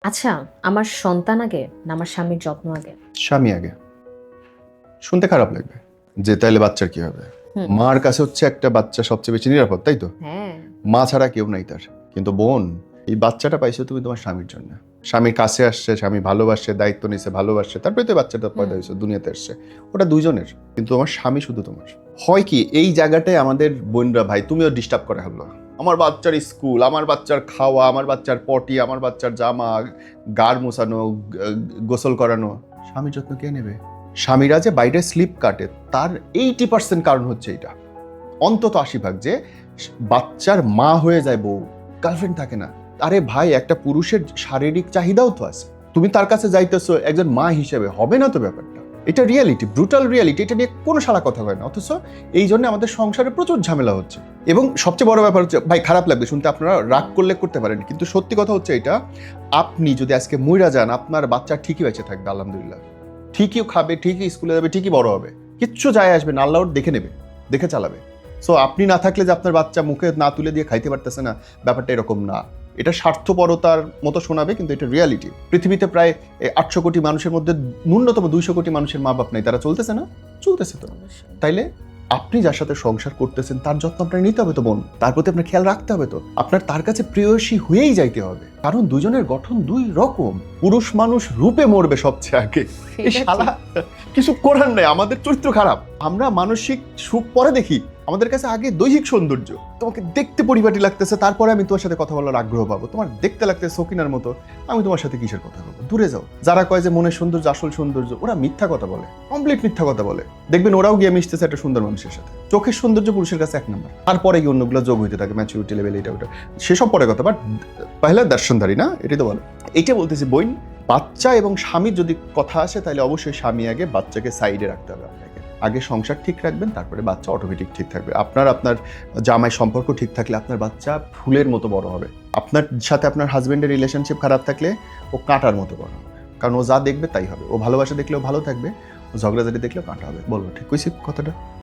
আচ্ছা, আমার সন্তান আগে না আমার স্বামীর যত্ন আগে? স্বামী আগে। শুনতে খারাপ লাগবে যে তাইলে বাচ্চার কি হবে। হুম। মার কাছে হচ্ছে একটা বাচ্চা সবচেয়ে বেশি নিরাপদ, তাই তো? হ্যাঁ। মা ছাড়া কেউ নাই তার। কিন্তু বোন, এই বাচ্চাটা পাইছো তুমি তোমার স্বামীর জন্য। স্বামীর কাছে আসছে, স্বামী ভালোবাসছে, দায়িত্ব নিছে, ভালোবাসছে, তারপরে তো বাচ্চাটা পয়দা হয়েছে, দুনিয়াতে আসছে। ওটা দুইজনের, কিন্তু তোমার স্বামী শুধু তোমার। হয় কি এই জায়গাটায় আমাদের বোনরা, ভাই তুমিও ডিস্টার্ব করে হলো। আমার বাচ্চার স্কুল, আমার বাচ্চার খাওয়া, আমার বাচ্চার পটি, আমার বাচ্চার জামা, গাড় মোছানো, গোসল করানো, স্বামীর যত্ন কে নেবে? স্বামীরা যে বাইরে স্লিপ কাটে তার 80% কারণ হচ্ছে এটা। অন্তত 80 ভাগ যে বাচ্চার মা হয়ে যায় বউ, গার্লফ্রেন্ড থাকে না। আরে ভাই, একটা পুরুষের শারীরিক চাহিদাও তো আছে। তুমি তার কাছে যাইতেছো একজন মা হিসেবে, হবে না তো ব্যাপারটা। এটা রিয়ালিটি, ব্রুটাল রিয়ালিটি। এটা নিয়ে কোনো সারা কথা হয় না, অথচ এই জন্য আমাদের সংসারে প্রচুর ঝামেলা হচ্ছে। এবং সবচেয়ে বড় ব্যাপার হচ্ছে, ভাই খারাপ লাগবে শুনতে, আপনারা রাগ করলে করতে পারেন, কিন্তু সত্যি কথা হচ্ছে এটা, আপনি যদি আজকে মইরা যান, আপনার বাচ্চা ঠিকই বেঁচে থাকবে আলহামদুলিল্লাহ। ঠিকই খাবে, ঠিকই স্কুলে যাবে, ঠিকই বড় হবে, কিচ্ছু যায় আসবে না, আল্লাহ ওর দেখে নেবে, দেখে চালাবে। সো আপনি না থাকলে যে আপনার বাচ্চা মুখে না তুলে দিয়ে খাইতে পারতেছে না, ব্যাপারটা এরকম না। এটা স্বার্থপরতার মতো শোনাবে, কিন্তু এটা রিয়ালিটি। পৃথিবীতে প্রায় 800 কোটি মানুষের মধ্যে ন্যূনতম 200 কোটি মানুষের মা বাপ নাই, তারা চলতেছে না? চলতেছে তো। তাইলে আপনি যার সাথে সংসার করতেছেন তার যত্ন আপনার নিতে হবে তো বোন, তার প্রতি আপনার খেয়াল রাখতে হবে তো, আপনার তার কাছে প্রেয়সী হয়েই যাইতে হবে। কারণ দুজনের গঠন দুই রকম। পুরুষ মানুষ রূপে মরবে সবচেয়ে আগে। এই শালা কিছু করার নাই, আমাদের চরিত্র খারাপ। আমরা মানসিক সুখ পরে দেখি, আমাদের কাছে আগে দৈহিক সৌন্দর্য। তোমাকে দেখতে পরিপাটি লাগতেছে, তারপরে আমি তোমার সাথে কথা বলার আগ্রহ পাবো। তোমার দেখতে লাগতেছে সকিনার মতো, আমি তোমার সাথে কিসের কথা বলবো? দূরে যাও। যারা কয় যে মনের সৌন্দর্য আসল সৌন্দর্য, ওরা মিথ্যা কথা বলে, কমপ্লিট মিথ্যা কথা বলে। দেখবেন ওরাও গিয়ে মিশতেছে একটা সুন্দর মানুষের সাথে। চোখের সৌন্দর্য পুরুষের কাছে 1 নম্বর, তারপরে গিয়ে অন্যগুলো যোগ হইতে থাকে, ম্যাচুরিটি লেভেল, এটা ওটা সেসব পরে কথা। বাট পহেলা দর্শনধারী না, এটাই তো বলো। এইটা বলতেছি বইন, বাচ্চা এবং স্বামীর যদি কথা আসে তাহলে অবশ্যই স্বামী আগে, বাচ্চাকে সাইডে রাখতে হবে আপনাকে। আগে সংসার ঠিক রাখবেন, তারপরে বাচ্চা অটোমেটিক ঠিক থাকবে। আপনার জামাই সম্পর্ক ঠিক থাকলে আপনার বাচ্চা ফুলের মতো বড় হবে। আপনার সাথে আপনার হাজবেন্ডের রিলেশনশিপ খারাপ থাকলে ও কাঁটার মতো বড় হবে। কারণ ও যা দেখবে তাই হবে। ও ভালোবাসা দেখলেও ভালো থাকবে, ও ঝগড়াঝাটি দেখলেও কাঁটা হবে। বলবো ঠিক কইছি কথাটা?